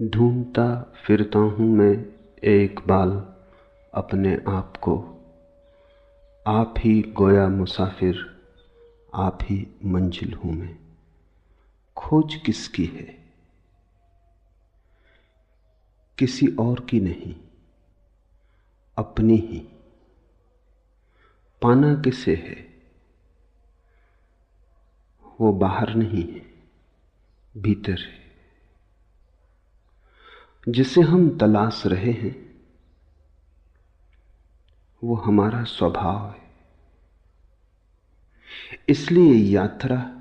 ढूंढता फिरता हूँ मैं एक बाल अपने आप को। आप ही गोया मुसाफिर, आप ही मंजिल हूँ मैं। खोज किसकी है? किसी और की नहीं, अपनी ही। पाना किसे है? वो बाहर नहीं है, भीतर है। जिसे हम तलाश रहे हैं वो हमारा स्वभाव है। इसलिए यात्रा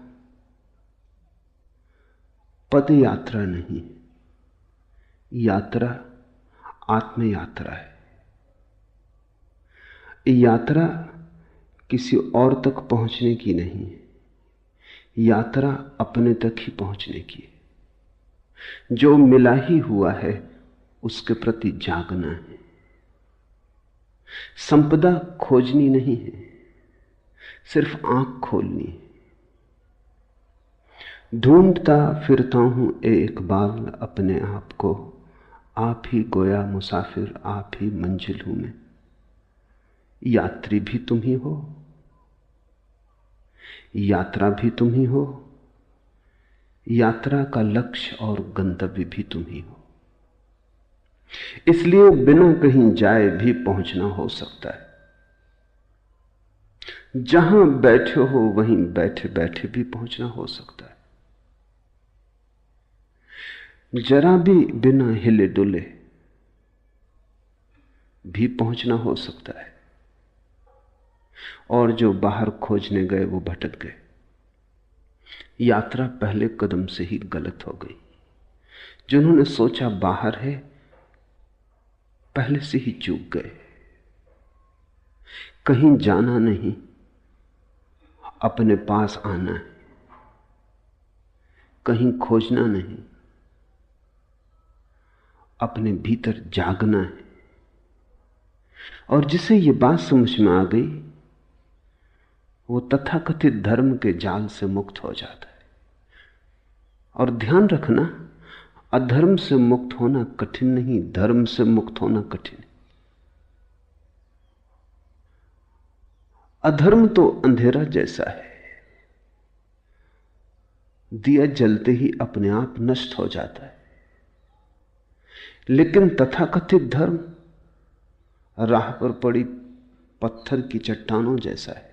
पद यात्रा नहीं, यात्रा आत्म यात्रा है। यात्रा किसी और तक पहुंचने की नहीं है, यात्रा अपने तक ही पहुंचने की है। जो मिला ही हुआ है उसके प्रति जागना है। संपदा खोजनी नहीं है, सिर्फ आंख खोलनी है। ढूंढता फिरता हूं एक बाल अपने आप को। आप ही गोया मुसाफिर, आप ही मंजिल हूं मैं। यात्री भी तुम ही हो, यात्रा भी तुम ही हो, यात्रा का लक्ष्य और गंतव्य भी तुम ही हो। इसलिए बिना कहीं जाए भी पहुंचना हो सकता है। जहां बैठे हो वहीं बैठे बैठे भी पहुंचना हो सकता है। जरा भी बिना हिले डुले भी पहुंचना हो सकता है। और जो बाहर खोजने गए वो भटक गए। यात्रा पहले कदम से ही गलत हो गई। जिन्होंने सोचा बाहर है, पहले से ही चूक गए। कहीं जाना नहीं, अपने पास आना है। कहीं खोजना नहीं, अपने भीतर जागना है। और जिसे ये बात समझ में आ गई वो तथाकथित धर्म के जाल से मुक्त हो जाता है। और ध्यान रखना, अधर्म से मुक्त होना कठिन नहीं, धर्म से मुक्त होना कठिन है। अधर्म तो अंधेरा जैसा है, दिया जलते ही अपने आप नष्ट हो जाता है। लेकिन तथाकथित धर्म राह पर पड़ी पत्थर की चट्टानों जैसा है,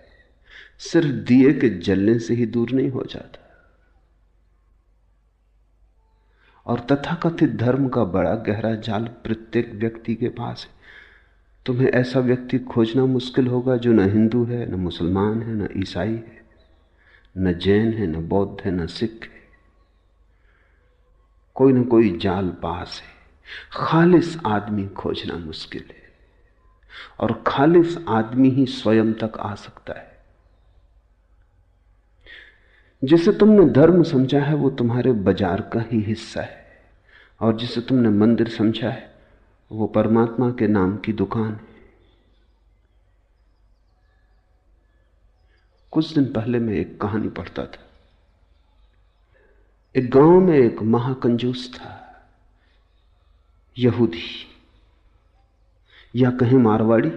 सिर्फ दिए के जलने से ही दूर नहीं हो जाता। और तथाकथित धर्म का बड़ा गहरा जाल प्रत्येक व्यक्ति के पास है। तुम्हें ऐसा व्यक्ति खोजना मुश्किल होगा जो न हिंदू है, न मुसलमान है, न ईसाई है, न जैन है, न बौद्ध है, न सिख है। कोई न कोई जाल पास है। खालिस आदमी खोजना मुश्किल है। और खालिस आदमी ही स्वयं तक आ सकता है। जिसे तुमने धर्म समझा है वो तुम्हारे बाजार का ही हिस्सा है, और जिसे तुमने मंदिर समझा है वो परमात्मा के नाम की दुकान है। कुछ दिन पहले मैं एक कहानी पढ़ता था। एक गांव में एक महाकंजूस था, यहूदी या कहें मारवाड़ी।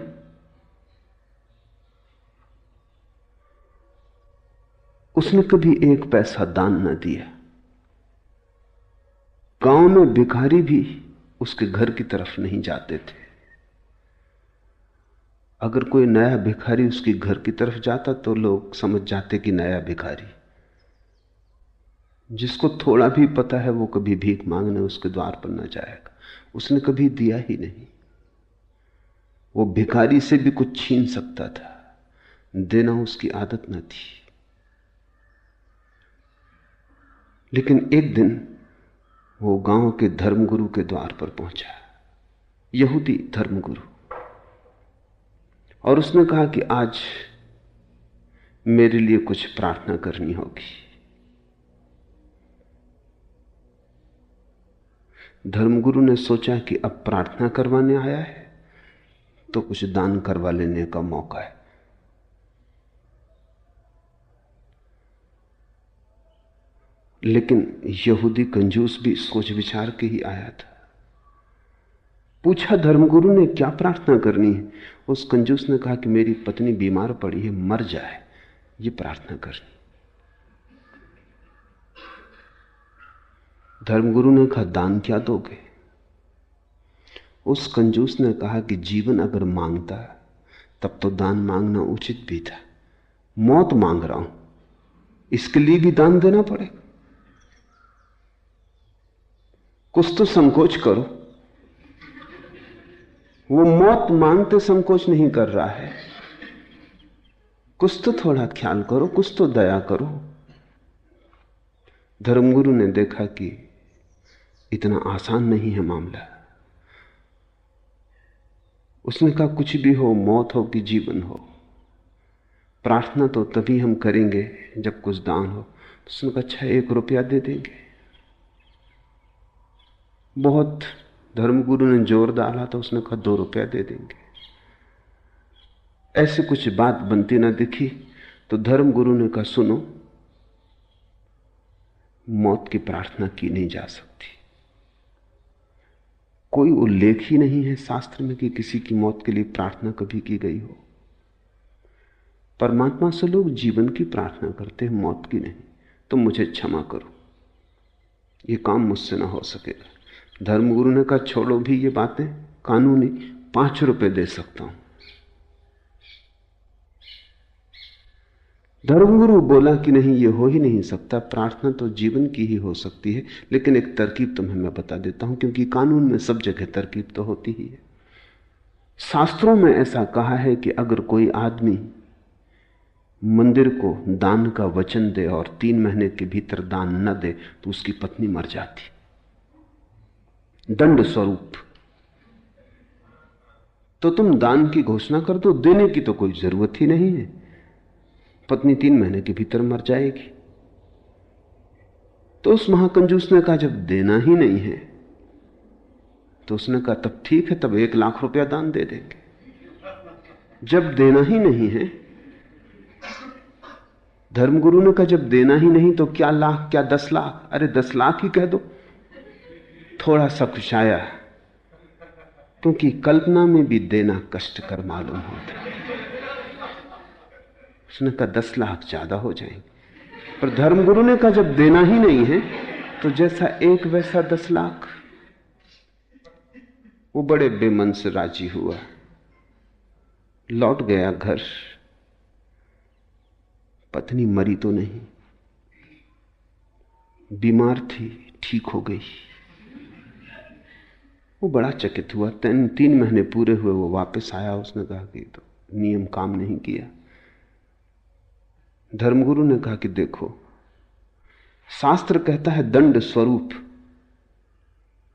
उसने कभी एक पैसा दान न दिया। गांव में भिखारी भी उसके घर की तरफ नहीं जाते थे। अगर कोई नया भिखारी उसके घर की तरफ जाता तो लोग समझ जाते कि नया भिखारी। जिसको थोड़ा भी पता है वो कभी भीख मांगने उसके द्वार पर न जाएगा। उसने कभी दिया ही नहीं। वो भिखारी से भी कुछ छीन सकता था, देना उसकी आदत न थी। लेकिन एक दिन वो गांव के धर्मगुरु के द्वार पर पहुंचा, यहूदी धर्मगुरु। और उसने कहा कि आज मेरे लिए कुछ प्रार्थना करनी होगी। धर्मगुरु ने सोचा कि अब प्रार्थना करवाने आया है तो कुछ दान करवा लेने का मौका है। लेकिन यहूदी कंजूस भी सोच विचार के ही आया था। पूछा धर्मगुरु ने क्या प्रार्थना करनी है? उस कंजूस ने कहा कि मेरी पत्नी बीमार पड़ी है, मर जाए, ये प्रार्थना करनी। धर्मगुरु ने कहा दान क्या दोगे? उस कंजूस ने कहा कि जीवन अगर मांगता तब तो दान मांगना उचित भी था। मौत मांग रहा हूं, इसके लिए भी दान देना पड़ेगा। कुछ तो संकोच करो। वो मौत मांगते संकोच नहीं कर रहा है। कुछ तो थोड़ा ख्याल करो, कुछ तो दया करो। धर्मगुरु ने देखा कि इतना आसान नहीं है मामला। उसने कहा कुछ भी हो, मौत हो कि जीवन हो, प्रार्थना तो तभी हम करेंगे जब कुछ दान हो। तो उसने कहा अच्छा 1 रुपया दे देंगे। बहुत धर्मगुरु ने जोर डाला तो उसने कहा 2 रुपया दे देंगे। ऐसे कुछ बात बनती ना दिखी तो धर्मगुरु ने कहा सुनो, मौत की प्रार्थना की नहीं जा सकती। कोई उल्लेख ही नहीं है शास्त्र में कि किसी की मौत के लिए प्रार्थना कभी की गई हो। परमात्मा से लोग जीवन की प्रार्थना करते हैं, मौत की नहीं। तो मुझे क्षमा करो, ये काम मुझसे ना हो सकेगा। धर्मगुरु ने कहा छोड़ो भी ये बातें कानूनी, 5 रुपए दे सकता हूं। धर्मगुरु बोला कि नहीं, ये हो ही नहीं सकता, प्रार्थना तो जीवन की ही हो सकती है। लेकिन एक तरकीब तुम्हें मैं बता देता हूं, क्योंकि कानून में सब जगह तरकीब तो होती ही है। शास्त्रों में ऐसा कहा है कि अगर कोई आदमी मंदिर को दान का वचन दे और 3 महीने के भीतर दान न दे तो उसकी पत्नी मर जाती, दंड स्वरूप। तो तुम दान की घोषणा कर दो, देने की तो कोई जरूरत ही नहीं है, पत्नी 3 महीने के भीतर मर जाएगी। तो उस महाकंजूस ने कहा जब देना ही नहीं है तो उसने कहा तब ठीक है, तब 1 लाख रुपया दान दे देंगे। जब देना ही नहीं है, धर्मगुरु ने कहा जब देना ही नहीं तो क्या लाख, क्या 10 लाख? अरे 10 लाख ही कह दो। थोड़ा सा खुशाया, क्योंकि कल्पना में भी देना कष्टकर मालूम होता है। उसने कहा 10 लाख ज्यादा हो जाएंगे। पर धर्मगुरु ने कहा जब देना ही नहीं है तो जैसा 1 वैसा 10 लाख। वो बड़े बेमन से राजी हुआ, लौट गया घर। पत्नी मरी तो नहीं, बीमार थी, ठीक हो गई। वो बड़ा चकित हुआ। 3 महीने पूरे हुए, वो वापस आया। उसने कहा कि तो नियम काम नहीं किया। धर्मगुरु ने कहा कि देखो, शास्त्र कहता है दंड स्वरूप,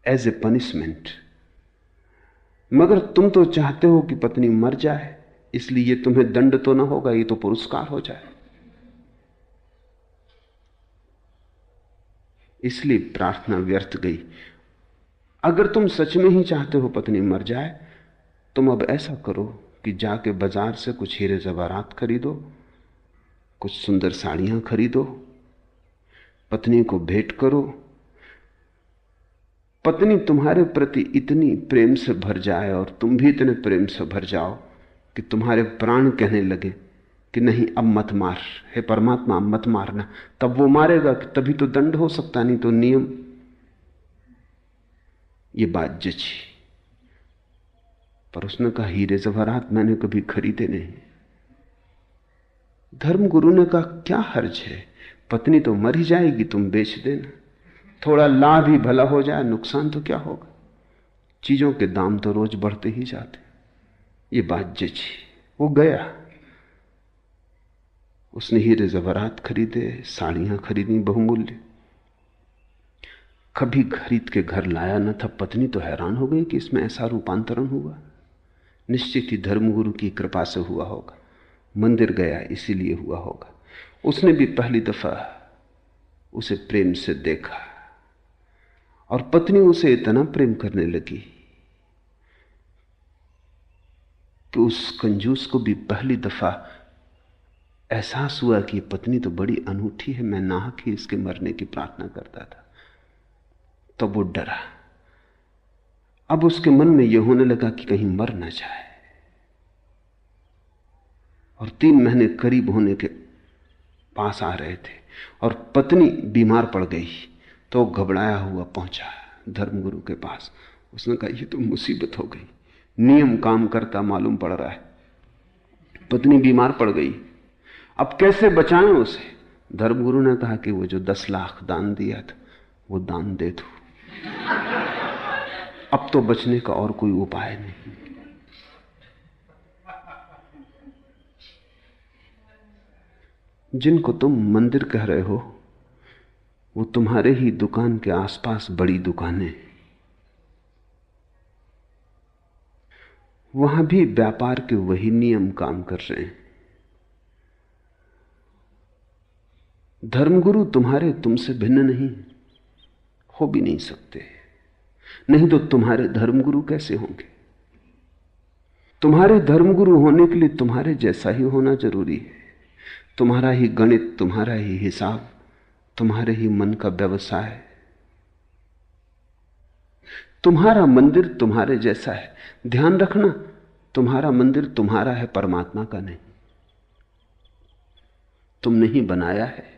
एज ए पनिशमेंट, मगर तुम तो चाहते हो कि पत्नी मर जाए, इसलिए ये तुम्हें दंड तो ना होगा, ये तो पुरस्कार हो जाए। इसलिए प्रार्थना व्यर्थ गई। अगर तुम सच में ही चाहते हो पत्नी मर जाए, तुम अब ऐसा करो कि जाके बाजार से कुछ हीरे जवाहरात खरीदो, कुछ सुंदर साड़ियां खरीदो, पत्नी को भेंट करो। पत्नी तुम्हारे प्रति इतनी प्रेम से भर जाए और तुम भी इतने प्रेम से भर जाओ कि तुम्हारे प्राण कहने लगे कि नहीं अब मत मार, हे परमात्मा अब मत मारना। तब वो मारेगा कि तभी तो दंड हो सकता, नहीं तो नियम। ये बात जची। पर उसने कहा हीरे जवाहरात मैंने कभी खरीदे नहीं। धर्मगुरु ने कहा क्या हर्ज है, पत्नी तो मर ही जाएगी, तुम बेच देना, थोड़ा लाभ ही भला हो जाए, नुकसान तो क्या होगा, चीजों के दाम तो रोज बढ़ते ही जाते। ये बात जची। वो गया, उसने हीरे जवाहरात खरीदे, साड़ियां खरीदी बहुमूल्य, कभी खरीद के घर लाया न था। पत्नी तो हैरान हो गई कि इसमें ऐसा रूपांतरण हुआ। निश्चित ही धर्मगुरु की कृपा से हुआ होगा, मंदिर गया इसीलिए हुआ होगा। उसने भी पहली दफा उसे प्रेम से देखा और पत्नी उसे इतना प्रेम करने लगी कि उस कंजूस को भी पहली दफा एहसास हुआ कि पत्नी तो बड़ी अनूठी है, मैं नाहक ही इसके मरने की प्रार्थना करता था। तो वो डरा। अब उसके मन में यह होने लगा कि कहीं मर ना जाए। और 3 महीने करीब होने के पास आ रहे थे और पत्नी बीमार पड़ गई, तो घबराया हुआ पहुंचा धर्मगुरु के पास। उसने कहा, यह तो मुसीबत हो गई, नियम काम करता मालूम पड़ रहा है, पत्नी बीमार पड़ गई, अब कैसे बचाएं उसे। धर्मगुरु ने कहा कि वो जो 10 लाख दान दिया था वो दान दे दो, अब तो बचने का और कोई उपाय नहीं। जिनको तुम मंदिर कह रहे हो वो तुम्हारे ही दुकान के आसपास बड़ी दुकानें, वहां भी व्यापार के वही नियम काम कर रहे हैं। धर्मगुरु तुम्हारे तुमसे भिन्न नहीं, हो भी नहीं सकते, नहीं तो तुम्हारे धर्मगुरु कैसे होंगे। तुम्हारे धर्मगुरु होने के लिए तुम्हारे जैसा ही होना जरूरी है। तुम्हारा ही गणित, तुम्हारा ही हिसाब, तुम्हारे ही मन का व्यवसाय, तुम्हारा मंदिर तुम्हारे जैसा है। ध्यान रखना, तुम्हारा मंदिर तुम्हारा है, परमात्मा का नहीं। तुमने ही बनाया है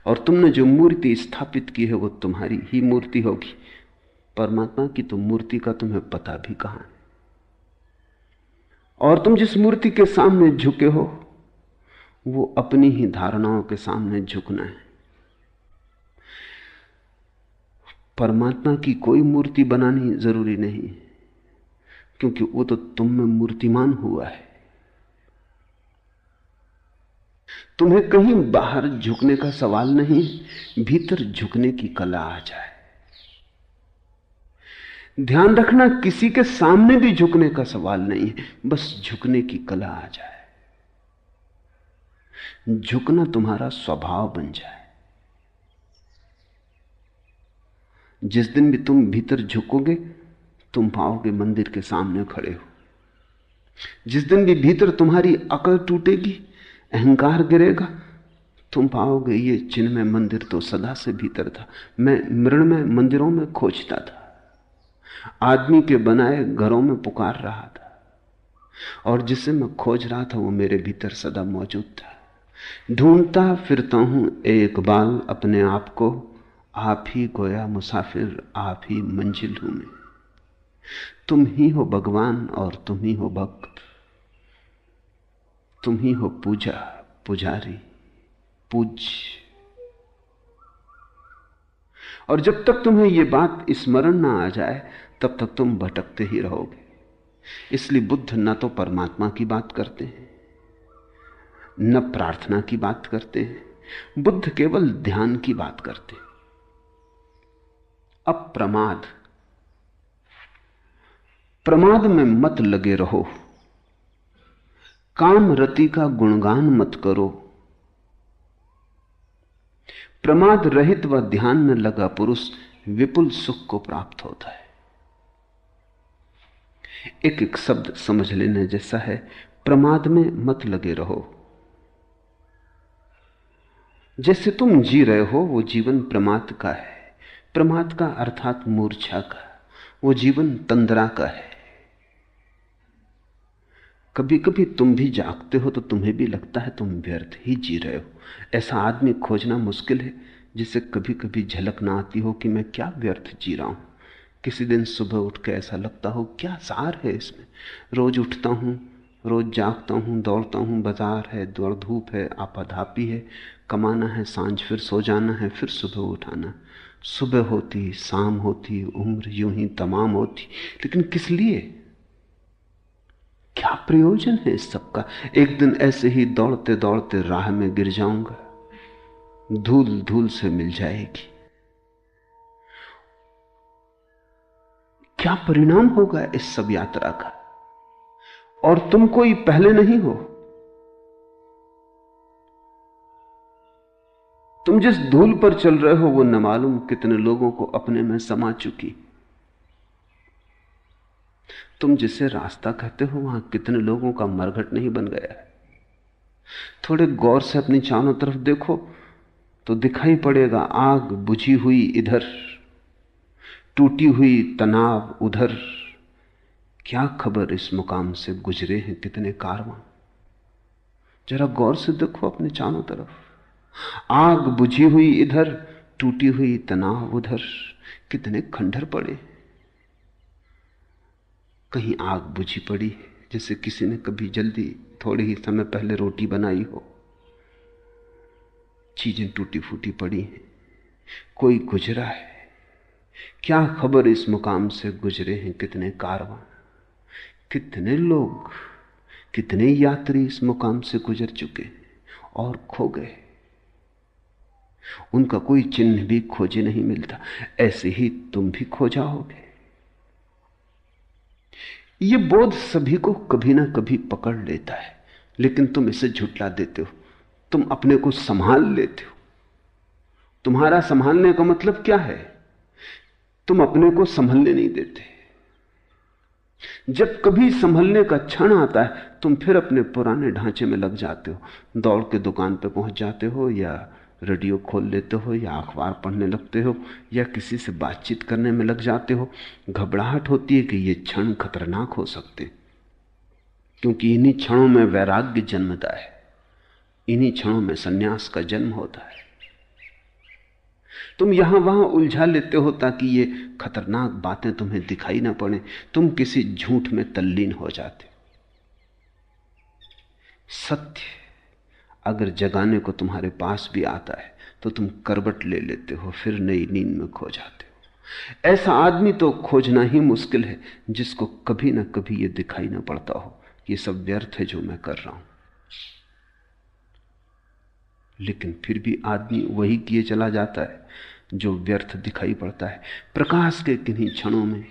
और तुमने जो मूर्ति स्थापित की है वो तुम्हारी ही मूर्ति होगी। परमात्मा की तो मूर्ति का तुम्हें पता भी कहां है। और तुम जिस मूर्ति के सामने झुके हो वो अपनी ही धारणाओं के सामने झुकना है। परमात्मा की कोई मूर्ति बनानी जरूरी नहीं, क्योंकि वो तो तुम में मूर्तिमान हुआ है। तुम्हें कहीं बाहर झुकने का सवाल नहीं, भीतर झुकने की कला आ जाए। ध्यान रखना, किसी के सामने भी झुकने का सवाल नहीं है, बस झुकने की कला आ जाए। झुकना तुम्हारा स्वभाव बन जाए। जिस दिन भी तुम भीतर झुकोगे तुम पाओगे मंदिर के सामने खड़े हो। जिस दिन भी भीतर तुम्हारी अकल टूटेगी, अहंकार गिरेगा, तुम पाओगे ये चिन्ह में मंदिर तो सदा से भीतर था। मैं मृण में मंदिरों में खोजता था, आदमी के बनाए घरों में पुकार रहा था, और जिसे मैं खोज रहा था वो मेरे भीतर सदा मौजूद था। ढूंढता फिरता हूं एक बाल अपने आप को, आप ही गोया मुसाफिर, आप ही मंजिल हूं मैं। तुम ही हो भगवान और तुम ही हो भक्त, तुम ही हो पूजा पुजारी पूज्य। और जब तक तुम्हें यह बात स्मरण ना आ जाए तब तक तुम भटकते ही रहोगे। इसलिए बुद्ध न तो परमात्मा की बात करते हैं न प्रार्थना की बात करते हैं, बुद्ध केवल ध्यान की बात करते हैं। अब प्रमाद में मत लगे रहो, काम रति का गुणगान मत करो। प्रमाद रहित व ध्यान में लगा पुरुष विपुल सुख को प्राप्त होता है। एक एक शब्द समझ लेने जैसा है। प्रमाद में मत लगे रहो। जैसे तुम जी रहे हो वो जीवन प्रमाद का है। प्रमाद का अर्थात मूर्छा का। वो जीवन तंद्रा का है। कभी कभी तुम भी जागते हो तो तुम्हें भी लगता है तुम व्यर्थ ही जी रहे हो। ऐसा आदमी खोजना मुश्किल है जिसे कभी कभी झलक ना आती हो कि मैं क्या व्यर्थ जी रहा हूं। किसी दिन सुबह उठ के ऐसा लगता हो क्या सार है इसमें। रोज उठता हूं, रोज जागता हूं, दौड़ता हूं, बाजार है, दौड़ धूप है, आपाधापी है, कमाना है, सांझ फिर सो जाना है, फिर सुबह उठाना। सुबह होती, शाम होती, उम्र यूं ही तमाम होती, लेकिन किस लिए? क्या प्रयोजन है इस सब का? एक दिन ऐसे ही दौड़ते दौड़ते राह में गिर जाऊंगा, धूल धूल से मिल जाएगी। क्या परिणाम होगा इस सब यात्रा का? और तुम कोई पहले नहीं हो। तुम जिस धूल पर चल रहे हो वो न मालूम कितने लोगों को अपने में समा चुकी। तुम जिसे रास्ता कहते हो वहां कितने लोगों का मरघट नहीं बन गया है। थोड़े गौर से अपनी चारों तरफ देखो तो दिखाई पड़ेगा आग बुझी हुई इधर, टूटी हुई तनाव उधर। क्या खबर इस मुकाम से गुजरे हैं कितने कारवां। जरा गौर से देखो अपने चारों तरफ, आग बुझी हुई इधर, टूटी हुई तनाव उधर। कितने खंडहर पड़े। कहीं आग बुझी पड़ी है, जैसे किसी ने कभी जल्दी थोड़े ही समय पहले रोटी बनाई हो। चीजें टूटी फूटी पड़ी हैं। कोई गुजरा है। क्या खबर इस मुकाम से गुजरे हैं कितने कारवां। कितने लोग, कितने यात्री इस मुकाम से गुजर चुके और खो गए। उनका कोई चिन्ह भी खोजे नहीं मिलता। ऐसे ही तुम भी खो जाओगे। ये बोध सभी को कभी ना कभी पकड़ लेता है, लेकिन तुम इसे झुठला देते हो। तुम अपने को संभाल लेते हो। तुम्हारा संभालने का मतलब क्या है? तुम अपने को संभलने नहीं देते। जब कभी संभलने का क्षण आता है, तुम फिर अपने पुराने ढांचे में लग जाते हो। दौड़ के दुकान पे पहुंच जाते हो, या रेडियो खोल लेते हो, या अखबार पढ़ने लगते हो, या किसी से बातचीत करने में लग जाते हो। घबराहट होती है कि ये क्षण खतरनाक हो सकते, क्योंकि इन्हीं क्षणों में वैराग्य जन्मता है, इन्हीं क्षणों में सन्यास का जन्म होता है। तुम यहां वहां उलझा लेते हो ताकि ये खतरनाक बातें तुम्हें दिखाई ना पड़े। तुम किसी झूठ में तल्लीन हो जाते हो। सत्य अगर जगाने को तुम्हारे पास भी आता है तो तुम करवट ले लेते हो, फिर नई नींद में खो जाते हो। ऐसा आदमी तो खोजना ही मुश्किल है जिसको कभी ना कभी ये दिखाई ना पड़ता हो कि ये सब व्यर्थ है जो मैं कर रहा हूं। लेकिन फिर भी आदमी वही किए चला जाता है जो व्यर्थ दिखाई पड़ता है। प्रकाश के किन्हीं क्षणों में,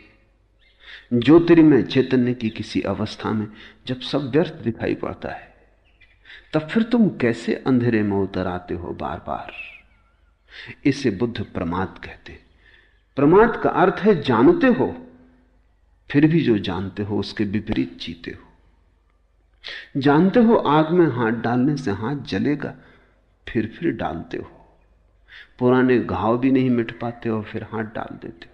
ज्योतिर्मय चैतन्य की किसी अवस्था में, जब सब व्यर्थ दिखाई पड़ता है, तब फिर तुम कैसे अंधेरे में उतर आते हो बार बार। इसे बुद्ध प्रमाद कहते। प्रमाद का अर्थ है जानते हो, फिर भी जो जानते हो उसके विपरीत जीते हो। जानते हो आग में हाथ डालने से हाथ जलेगा, फिर डालते हो। पुराने घाव भी नहीं मिट पाते हो, फिर हाथ डाल देते हो।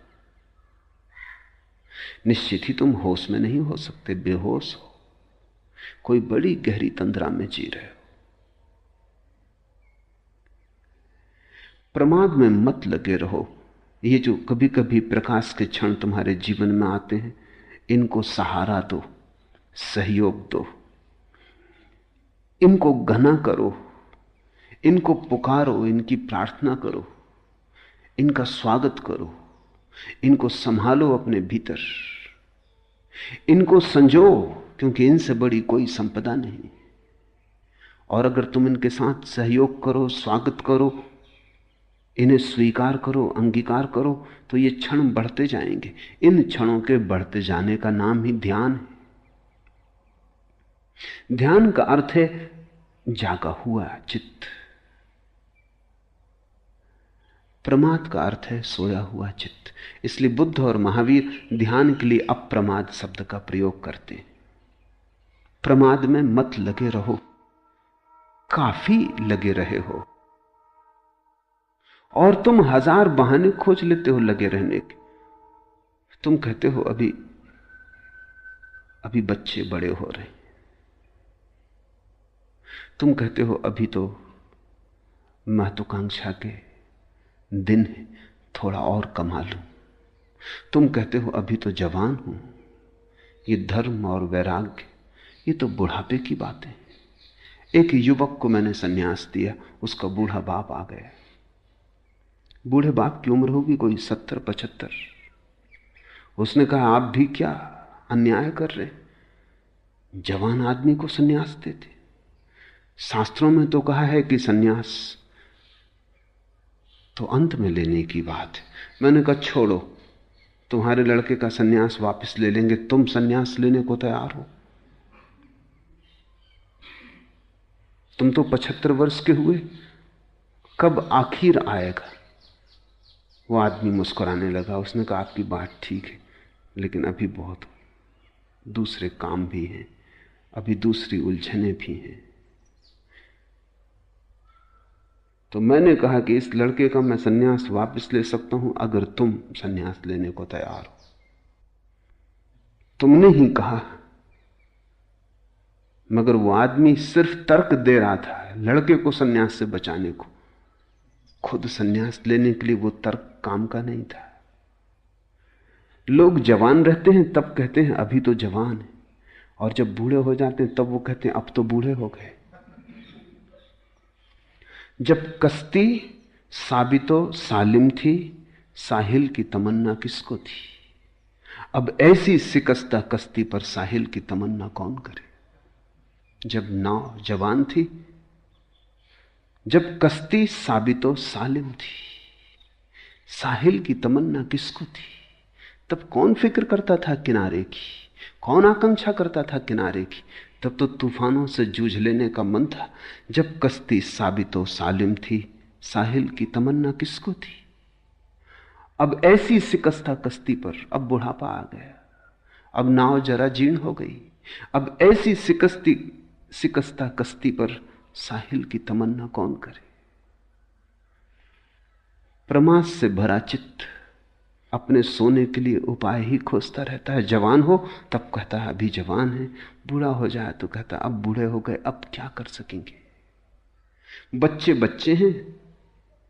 निश्चित ही तुम होश में नहीं हो सकते, बेहोश हो, कोई बड़ी गहरी तंद्रा में जी रहे हो। प्रमाद में मत लगे रहो। ये जो कभी कभी प्रकाश के क्षण तुम्हारे जीवन में आते हैं, इनको सहारा दो, सहयोग दो, इनको घना करो, इनको पुकारो, इनकी प्रार्थना करो, इनका स्वागत करो, इनको संभालो अपने भीतर, इनको संजो, क्योंकि इनसे बड़ी कोई संपदा नहीं। और अगर तुम इनके साथ सहयोग करो, स्वागत करो, इन्हें स्वीकार करो, अंगीकार करो, तो ये क्षण बढ़ते जाएंगे। इन क्षणों के बढ़ते जाने का नाम ही ध्यान है। ध्यान का अर्थ है जागा हुआ चित्त। प्रमाद का अर्थ है सोया हुआ चित्त। इसलिए बुद्ध और महावीर ध्यान के लिए अप्रमाद शब्द का प्रयोग करते हैं। प्रमाद में मत लगे रहो, काफी लगे रहे हो, और तुम हजार बहाने खोज लेते हो लगे रहने के। तुम कहते हो अभी अभी बच्चे बड़े हो रहे हैं, तुम कहते हो अभी तो महत्वाकांक्षा के दिन है, थोड़ा और कमा लूं। तुम कहते हो अभी तो जवान हूं, ये धर्म और वैराग्य ये तो बुढ़ापे की बातें। एक युवक को मैंने सन्यास दिया, उसका बूढ़ा बाप आ गया। बूढ़े बाप की उम्र होगी कोई 70-75। उसने कहा आप भी क्या अन्याय कर रहे, जवान आदमी को सन्यास देते। शास्त्रों में तो कहा है कि सन्यास तो अंत में लेने की बात है। मैंने कहा छोड़ो, तुम्हारे लड़के का सन्यास वापस ले लेंगे, तुम सन्यास लेने को तैयार हो? तुम तो 75 वर्ष के हुए, कब आखिर आएगा? वो आदमी मुस्कुराने लगा। उसने कहा आपकी बात ठीक है, लेकिन अभी बहुत दूसरे काम भी हैं, अभी दूसरी उलझने भी हैं। तो मैंने कहा कि इस लड़के का मैं सन्यास वापस ले सकता हूं अगर तुम सन्यास लेने को तैयार हो। तुमने ही कहा। मगर वो आदमी सिर्फ तर्क दे रहा था लड़के को सन्यास से बचाने को, खुद सन्यास लेने के लिए वो तर्क काम का नहीं था। लोग जवान रहते हैं तब कहते हैं अभी तो जवान है, और जब बूढ़े हो जाते हैं तब वो कहते हैं अब तो बूढ़े हो गए। जब कश्ती साबितो सालिम थी, साहिल की तमन्ना किसको थी? अब ऐसी शिकस्ता कश्ती पर साहिल की तमन्ना कौन करे? जब नाव जवान थी, जब कश्ती साबितो सालिम थी, साहिल की तमन्ना किसको थी? तब कौन फिक्र करता था किनारे की? कौन आकांक्षा करता था किनारे की? तब तो तूफानों से जूझ लेने का मन था। जब कश्ती साबितो सालिम थी, साहिल की तमन्ना किसको थी? अब ऐसी शिकस्ता कश्ती पर अब बुढ़ापा आ गया, अब नाव जरा जीर्ण हो गई। अब ऐसी शिकस्ता कश्ती पर साहिल की तमन्ना कौन करे? प्रमाद से भरा चित्त अपने सोने के लिए उपाय ही खोजता रहता है। जवान हो तब कहता है अभी जवान है, बूढ़ा हो जाए तो कहता अब बूढ़े हो गए, अब क्या कर सकेंगे। बच्चे बच्चे हैं,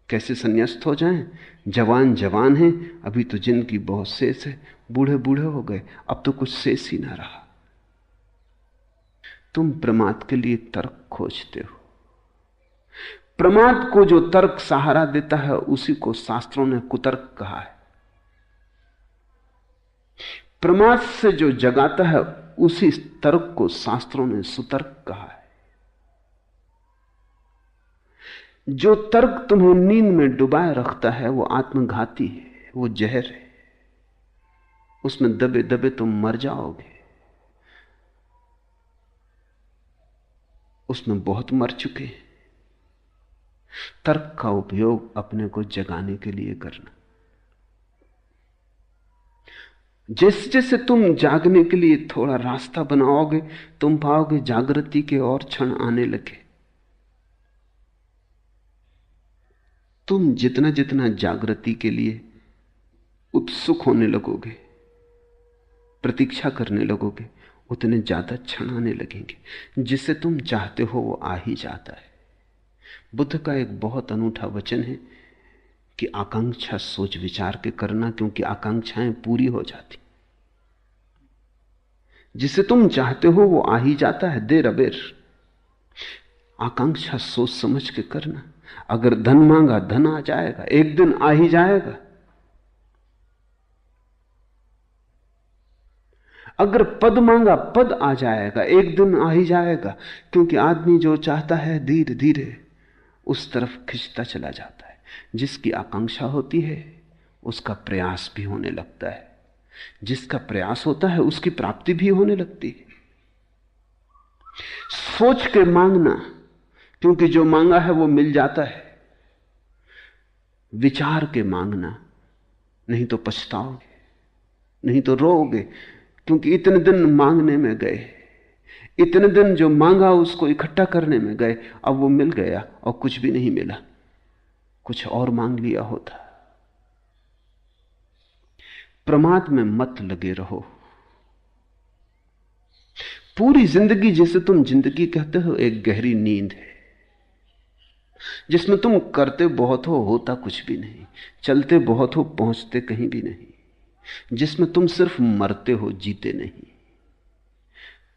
कैसे संन्यास्त हो जाएं। जवान जवान हैं, अभी तो जिंदगी बहुत शेष है। बूढ़े बूढ़े हो गए, अब तो कुछ शेष ही ना रहा। तुम प्रमाद के लिए तर्क खोजते हो। प्रमाद को जो तर्क सहारा देता है उसी को शास्त्रों ने कुतर्क कहा है। प्रमाद से जो जगाता है उसी तर्क को शास्त्रों ने सुतर्क कहा है। जो तर्क तुम्हें नींद में डुबाए रखता है वो आत्मघाती है, वो जहर है। उसमें दबे दबे तुम मर जाओगे। उसमें बहुत मर चुके हैं। तर्क का उपयोग अपने को जगाने के लिए करना। जैसे जैसे तुम जागने के लिए थोड़ा रास्ता बनाओगे, तुम पाओगे जागृति के और क्षण आने लगे। तुम जितना जितना जागृति के लिए उत्सुक होने लगोगे, प्रतीक्षा करने लगोगे, उतने ज्यादा क्षण आने लगेंगे। जिसे तुम चाहते हो वो आ ही जाता है। बुद्ध का एक बहुत अनूठा वचन है कि आकांक्षा सोच विचार के करना, क्योंकि आकांक्षाएं पूरी हो जाती। जिसे तुम चाहते हो वो आ ही जाता है, देर अबेर। आकांक्षा सोच समझ के करना। अगर धन मांगा धन आ जाएगा, एक दिन आ ही जाएगा। अगर पद मांगा पद आ जाएगा, एक दिन आ ही जाएगा। क्योंकि आदमी जो चाहता है धीरे धीरे उस तरफ खिंचता चला जाता है। जिसकी आकांक्षा होती है उसका प्रयास भी होने लगता है। जिसका प्रयास होता है उसकी प्राप्ति भी होने लगती है। सोच के मांगना, क्योंकि जो मांगा है वो मिल जाता है। विचार के मांगना, नहीं तो पछताओगे, नहीं तो रोओगे। क्योंकि इतने दिन मांगने में गए, इतने दिन जो मांगा उसको इकट्ठा करने में गए, अब वो मिल गया और कुछ भी नहीं मिला। कुछ और मांग लिया होता। प्रमाद में मत लगे रहो। पूरी जिंदगी जिसे तुम जिंदगी कहते हो एक गहरी नींद है, जिसमें तुम करते बहुत हो, होता कुछ भी नहीं। चलते बहुत हो, पहुंचते कहीं भी नहीं। जिसमें तुम सिर्फ मरते हो, जीते नहीं।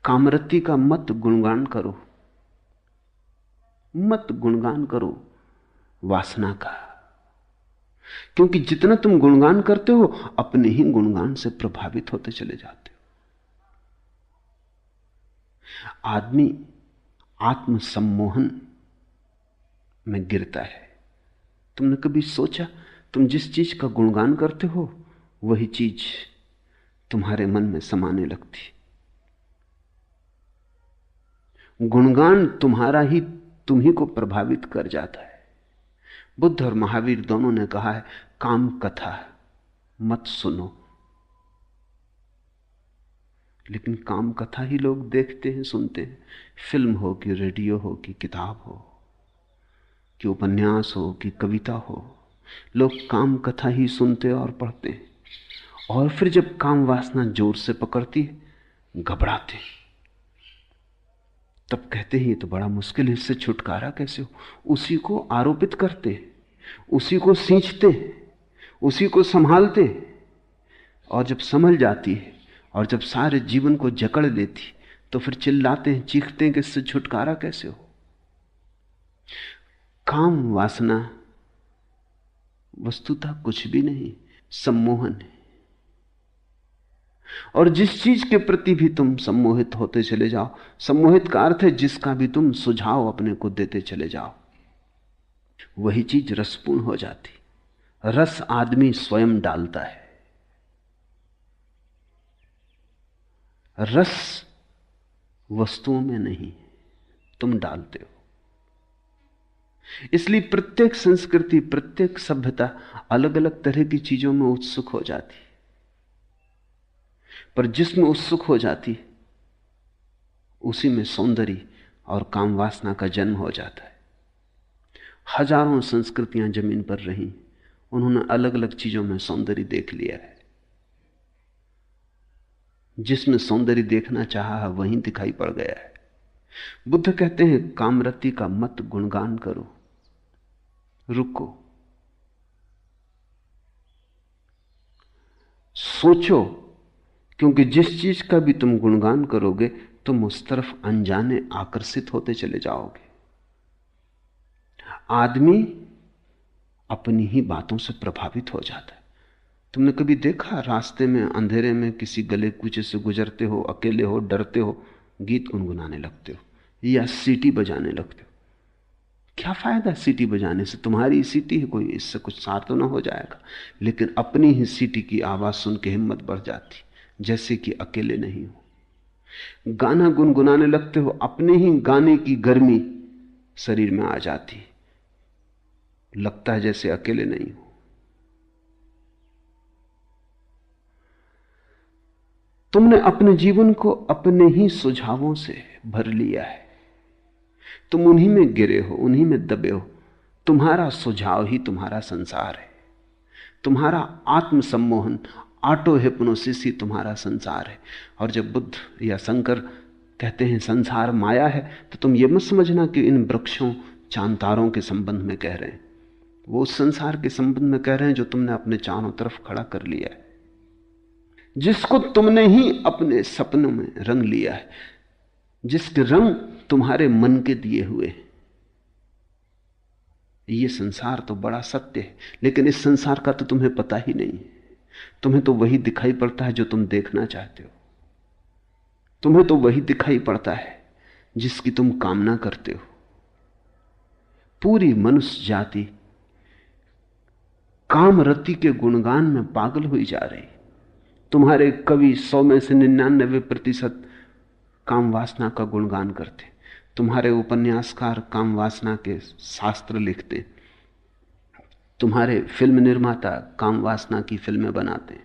कामरति का मत गुणगान करो, मत गुणगान करो वासना का। क्योंकि जितना तुम गुणगान करते हो अपने ही गुणगान से प्रभावित होते चले जाते हो। आदमी आत्मसम्मोहन में गिरता है। तुमने कभी सोचा, तुम जिस चीज का गुणगान करते हो वही चीज तुम्हारे मन में समाने लगती। गुणगान तुम्हारा ही तुम ही को प्रभावित कर जाता है। बुद्ध और महावीर दोनों ने कहा है काम कथा मत सुनो। लेकिन काम कथा ही लोग देखते हैं, सुनते हैं। फिल्म हो कि रेडियो हो कि किताब हो, कि उपन्यास हो कि कविता हो, लोग काम कथा ही सुनते और पढ़ते हैं, और फिर जब काम वासना जोर से पकड़ती है घबराते, तब कहते हैं ये तो बड़ा मुश्किल है, इससे छुटकारा कैसे हो। उसी को आरोपित करते, उसी को सींचते, उसी को संभालते, और जब संभल जाती है और जब सारे जीवन को जकड़ लेती तो फिर चिल्लाते हैं, चीखते हैं कि इससे छुटकारा कैसे हो। काम वासना वस्तुतः कुछ भी नहीं, सम्मोहन है। और जिस चीज के प्रति भी तुम सम्मोहित होते चले जाओ, सम्मोहित का अर्थ है जिसका भी तुम सुझाव अपने को देते चले जाओ, वही चीज रसपूर्ण हो जाती। रस आदमी स्वयं डालता है, रस वस्तुओं में नहीं, तुम डालते हो। इसलिए प्रत्येक संस्कृति, प्रत्येक सभ्यता अलग अलग तरह की चीजों में उत्सुक हो जाती, पर जिसमें उत्सुक हो जाती उसी में सौंदर्य और काम वासना का जन्म हो जाता है। हजारों संस्कृतियां जमीन पर रही, उन्होंने अलग अलग चीजों में सौंदर्य देख लिया है। जिसमें सौंदर्य देखना चाहा है वहीं दिखाई पड़ गया है। बुद्ध कहते हैं कामरति का मत गुणगान करो, रुको, सोचो, क्योंकि जिस चीज का भी तुम गुणगान करोगे तुम उस तरफ अनजाने आकर्षित होते चले जाओगे। आदमी अपनी ही बातों से प्रभावित हो जाता है। तुमने कभी देखा रास्ते में अंधेरे में किसी गले कूचे से गुजरते हो, अकेले हो, डरते हो, गीत गुनगुनाने लगते हो या सीटी बजाने लगते हो? क्या फायदा सीटी बजाने से? तुम्हारी सीटी है कोई, इससे कुछ सार तो ना हो जाएगा। लेकिन अपनी ही सीटी की आवाज सुन के हिम्मत बढ़ जाती, जैसे कि अकेले नहीं हो। गाना गुनगुनाने लगते हो, अपने ही गाने की गर्मी शरीर में आ जाती, लगता है जैसे अकेले नहीं हो। तुमने अपने जीवन को अपने ही सुझावों से भर लिया है, तुम उन्हीं में गिरे हो, उन्हीं में दबे हो। तुम्हारा सुझाव ही तुम्हारा संसार है, तुम्हारा आत्मसम्मोहन, ऑटो हिप्नोसिस ही तुम्हारा संसार है। और जब बुद्ध या शंकर कहते हैं संसार माया है, तो तुम ये मत समझना कि इन वृक्षों चांतारों के संबंध में कह रहे हैं। वो उस संसार के संबंध में कह रहे हैं जो तुमने अपने चारों तरफ खड़ा कर लिया है, जिसको तुमने ही अपने सपनों में रंग लिया है, जिसके रंग तुम्हारे मन के दिए हुए हैं। ये संसार तो बड़ा सत्य है, लेकिन इस संसार का तो तुम्हें पता ही नहीं है। तुम्हें तो वही दिखाई पड़ता है जो तुम देखना चाहते हो, तुम्हें तो वही दिखाई पड़ता है जिसकी तुम कामना करते हो। पूरी मनुष्य जाति कामरति के गुणगान में पागल हुई जा रही। तुम्हारे कवि 100 में से 99% काम वासना का गुणगान करते, तुम्हारे उपन्यासकार काम वासना के शास्त्र लिखते, तुम्हारे फिल्म निर्माता काम वासना की फिल्में बनाते।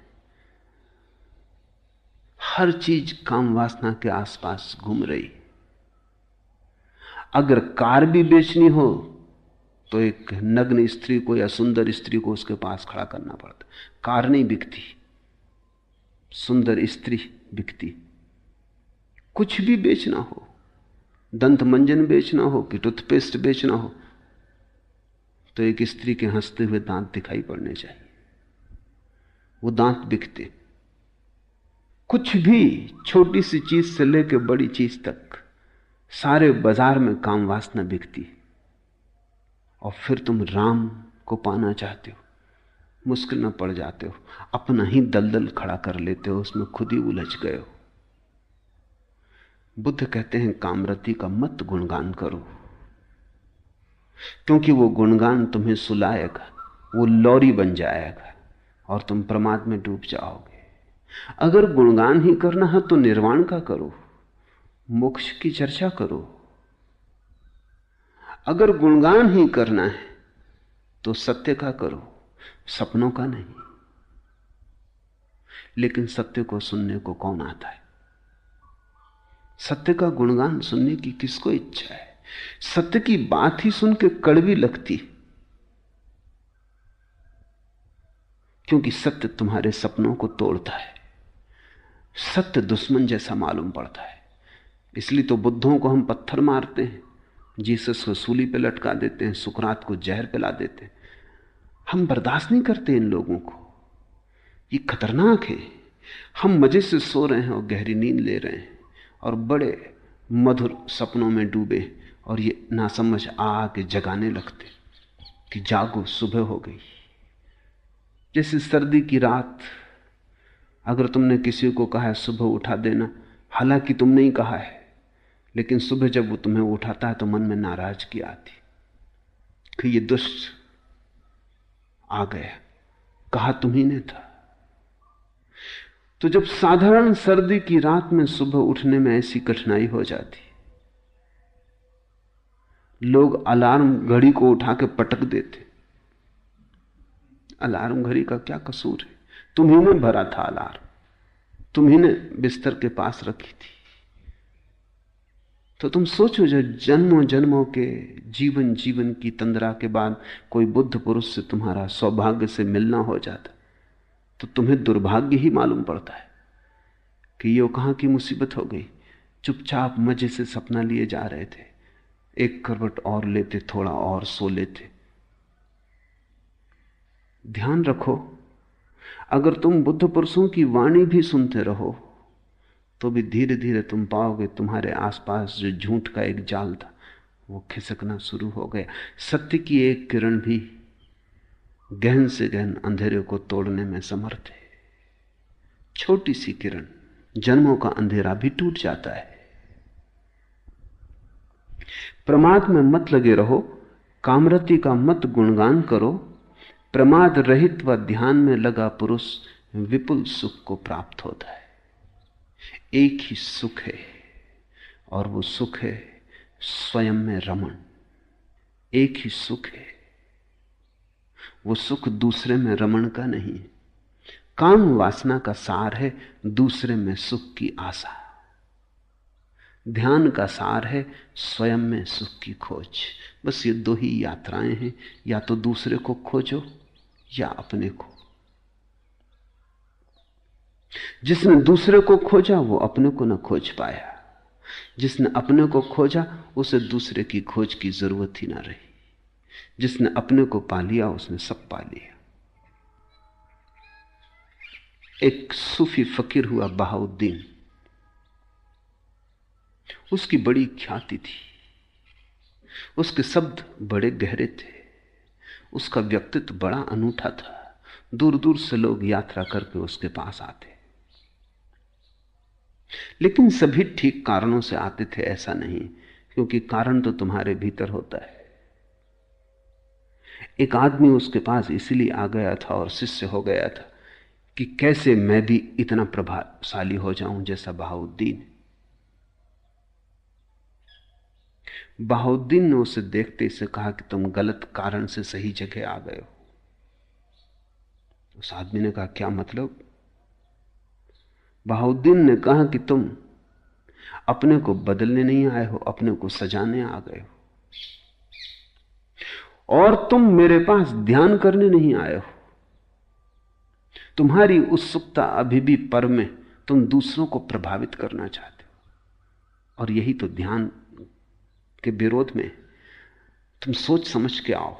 हर चीज काम वासना के आसपास घूम रही। अगर कार भी बेचनी हो तो एक नग्न स्त्री को या सुंदर स्त्री को उसके पास खड़ा करना पड़ता। कार नहीं बिकती, सुंदर स्त्री बिकती। कुछ भी बेचना हो, दंत मंजन बेचना हो कि टूथपेस्ट बेचना हो, तो एक स्त्री के हंसते हुए दांत दिखाई पड़ने चाहिए, वो दांत बिकते। कुछ भी, छोटी सी चीज से लेकर बड़ी चीज तक, सारे बाजार में काम वासना बिकती। और फिर तुम राम को पाना चाहते हो, मुश्किल में पड़ जाते हो, अपना ही दलदल खड़ा कर लेते हो, उसमें खुद ही उलझ गए हो। बुद्ध कहते हैं कामरति का मत गुणगान करो, क्योंकि वो गुणगान तुम्हें सुलाएगा, वो लौरी बन जाएगा और तुम प्रमाद में डूब जाओगे। अगर गुणगान ही करना है तो निर्वाण का करो, मोक्ष की चर्चा करो। अगर गुणगान ही करना है तो सत्य का करो, सपनों का नहीं। लेकिन सत्य को सुनने को कौन आता है? सत्य का गुणगान सुनने की किसको इच्छा है? सत्य की बात ही सुन के कड़वी लगती, क्योंकि सत्य तुम्हारे सपनों को तोड़ता है। सत्य दुश्मन जैसा मालूम पड़ता है। इसलिए तो बुद्धों को हम पत्थर मारते हैं, जीसस को सूली पे लटका देते हैं, सुकरात को जहर पिला देते हैं। हम बर्दाश्त नहीं करते इन लोगों को, ये खतरनाक है। हम मजे से सो रहे हैं और गहरी नींद ले रहे हैं और बड़े मधुर सपनों में डूबे, और ये नासमझ आके जगाने लगते कि जागो, सुबह हो गई। जैसे सर्दी की रात, अगर तुमने किसी को कहा है सुबह उठा देना, हालांकि तुमने ही कहा है, लेकिन सुबह जब वो तुम्हें उठाता है तो मन में नाराजगी आती कि ये दुष्ट आ गया, कहा तुम्ही ने था। तो जब साधारण सर्दी की रात में सुबह उठने में ऐसी कठिनाई हो जाती, लोग अलार्म घड़ी को उठा के पटक देते। अलार्म घड़ी का क्या कसूर है? तुम्ही ने भरा था अलार्म, तुम्ही ने बिस्तर के पास रखी थी। तो तुम सोचो, जब जन्मों जन्मों के जीवन की तंद्रा के बाद कोई बुद्ध पुरुष से तुम्हारा सौभाग्य से मिलना हो जाता, तो तुम्हें दुर्भाग्य ही मालूम पड़ता है कि ये कहां की मुसीबत हो गई। चुपचाप मजे से सपना लिए जा रहे थे, एक करवट और लेते, थोड़ा और सो लेते। ध्यान रखो, अगर तुम बुद्ध पुरुषों की वाणी भी सुनते रहो तो भी धीरे धीरे तुम पाओगे तुम्हारे आसपास जो झूठ का एक जाल था वो खिसकना शुरू हो गया। सत्य की एक किरण भी गहन से गहन अंधेरे को तोड़ने में समर्थ है। छोटी सी किरण, जन्मों का अंधेरा भी टूट जाता है। प्रमाद में मत लगे रहो, कामरति का मत गुणगान करो। प्रमाद रहित व ध्यान में लगा पुरुष विपुल सुख को प्राप्त होता है। एक ही सुख है और वो सुख है स्वयं में रमण। एक ही सुख है, वो सुख दूसरे में रमण का नहीं। काम वासना का सार है दूसरे में सुख की आशा। ध्यान का सार है स्वयं में सुख की खोज। बस ये दो ही यात्राएं हैं, या तो दूसरे को खोजो या अपने को। जिसने दूसरे को खोजा वो अपने को न खोज पाया, जिसने अपने को खोजा उसे दूसरे की खोज की जरूरत ही ना रही। जिसने अपने को पा लिया उसने सब पा लिया। एक सूफी फकीर हुआ बहाउद्दीन, उसकी बड़ी ख्याति थी, उसके शब्द बड़े गहरे थे, उसका व्यक्तित्व बड़ा अनूठा था। दूर दूर से लोग यात्रा करके उसके पास आते, लेकिन सभी ठीक कारणों से आते थे ऐसा नहीं, क्योंकि कारण तो तुम्हारे भीतर होता है। एक आदमी उसके पास इसलिए आ गया था और शिष्य हो गया था कि कैसे मैं भी इतना प्रभावशाली हो जाऊं जैसा बहाउद्दीन। बहाउद्दीन ने उसे देखते से कहा कि तुम गलत कारण से सही जगह आ गए हो। उस आदमी ने कहा क्या मतलब? बहाउद्दीन ने कहा कि तुम अपने को बदलने नहीं आए हो, अपने को सजाने आ गए हो, और तुम मेरे पास ध्यान करने नहीं आए हो। तुम्हारी उत्सुकता अभी भी पर में, तुम दूसरों को प्रभावित करना चाहते हो, और यही तो ध्यान के विरोध में। तुम सोच समझ के आओ।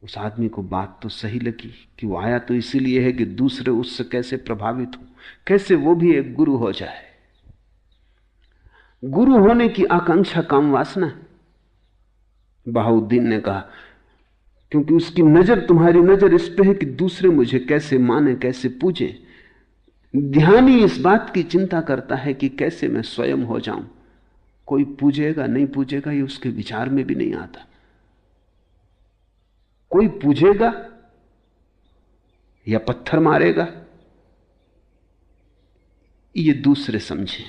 उस आदमी को बात तो सही लगी कि वो आया तो इसीलिए है कि दूसरे उससे कैसे प्रभावित हो, कैसे वो भी एक गुरु हो जाए। गुरु होने की आकांक्षा काम वासना है। बहाउद्दीन ने कहा क्योंकि उसकी नजर, तुम्हारी नजर इस पे है कि दूसरे मुझे कैसे माने, कैसे पूजे। ध्यानी इस बात की चिंता करता है कि कैसे मैं स्वयं हो जाऊं। कोई पूजेगा नहीं पूजेगा ये उसके विचार में भी नहीं आता। कोई पूजेगा या पत्थर मारेगा ये दूसरे समझे।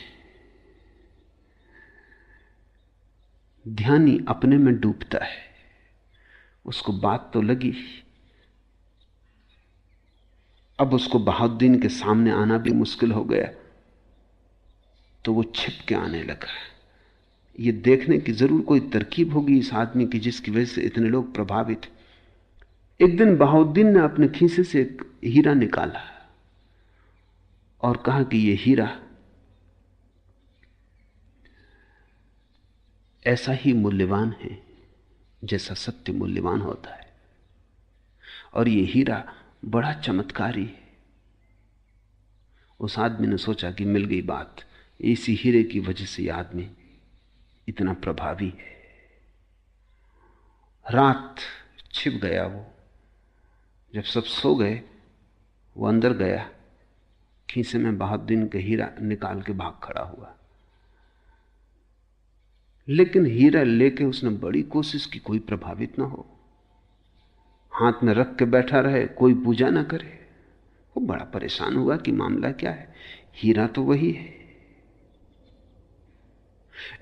ध्यानी अपने में डूबता है। उसको बात तो लगी, अब उसको बहाउद्दीन के सामने आना भी मुश्किल हो गया, तो वो छिप के आने लगा। ये देखने की जरूर कोई तरकीब होगी इस आदमी की जिसकी वजह से इतने लोग प्रभावित हैं। एक दिन बहाउद्दीन ने अपने खीसे से एक हीरा निकाला और कहा कि यह हीरा ऐसा ही मूल्यवान है जैसा सत्य मूल्यवान होता है, और यह हीरा बड़ा चमत्कारी है। उस आदमी ने सोचा कि मिल गई बात, इसी हीरे की वजह से यह आदमी इतना प्रभावी है। रात छिप गया वो। जब सब सो गए, वो अंदर गया, खीसे में बहाउद्दीन का हीरा निकाल के भाग खड़ा हुआ। लेकिन हीरा लेके उसने बड़ी कोशिश की, कोई प्रभावित ना हो, हाथ में रख के बैठा रहे, कोई पूजा ना करे। वो बड़ा परेशान हुआ कि मामला क्या है, हीरा तो वही है।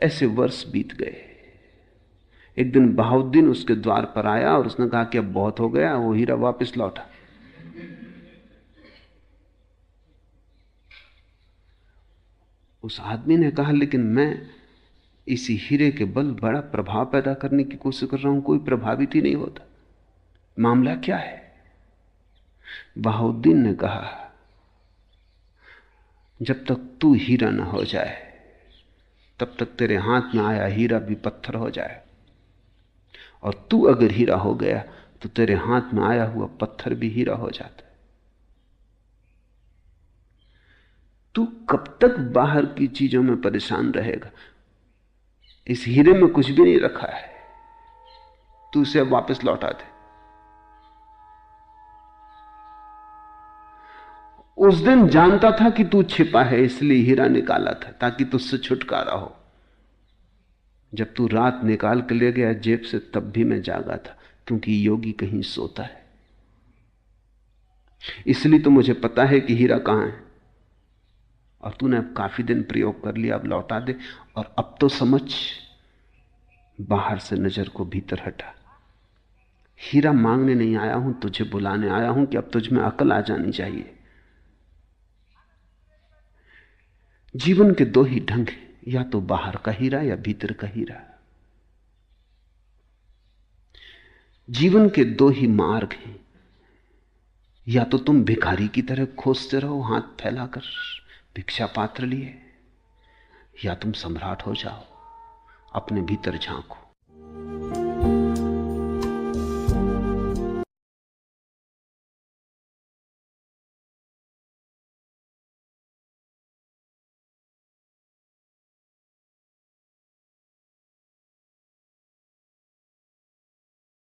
ऐसे वर्ष बीत गए। एक दिन बहाउद्दीन उसके द्वार पर आया और उसने कहा कि अब बहुत हो गया। वो हीरा वापस लौटा। उस आदमी ने कहा, लेकिन मैं इसी हीरे के बल बड़ा प्रभाव पैदा करने की कोशिश कर रहा हूं, कोई प्रभावित ही नहीं होता, मामला क्या है? बहाउद्दीन ने कहा, जब तक तू हीरा ना हो जाए तब तक तेरे हाथ में आया हीरा भी पत्थर हो जाए, और तू अगर हीरा हो गया तो तेरे हाथ में आया हुआ पत्थर भी हीरा हो जाता है। तू कब तक बाहर की चीजों में परेशान रहेगा? इस हीरे में कुछ भी नहीं रखा है, तू इसे वापस लौटा दे। उस दिन जानता था कि तू छिपा है, इसलिए हीरा निकाला था ताकि तुझसे छुटकारा हो। जब तू रात निकाल के ले गया जेब से, तब भी मैं जागा था, क्योंकि योगी कहीं सोता है। इसलिए तो मुझे पता है कि हीरा कहां है, और तूने अब काफी दिन प्रयोग कर लिया, अब लौटा दे। और अब तो समझ, बाहर से नजर को भीतर हटा। हीरा मांगने नहीं आया हूं, तुझे बुलाने आया हूं कि अब तुझ में अकल आ जानी चाहिए। जीवन के दो ही ढंग हैं, या तो बाहर का हीरा या भीतर का हीरा। जीवन के दो ही मार्ग हैं, या तो तुम भिखारी की तरह खोजते रहो हाथ फैलाकर भिक्षा पात्र लिए, या तुम सम्राट हो जाओ, अपने भीतर झांको।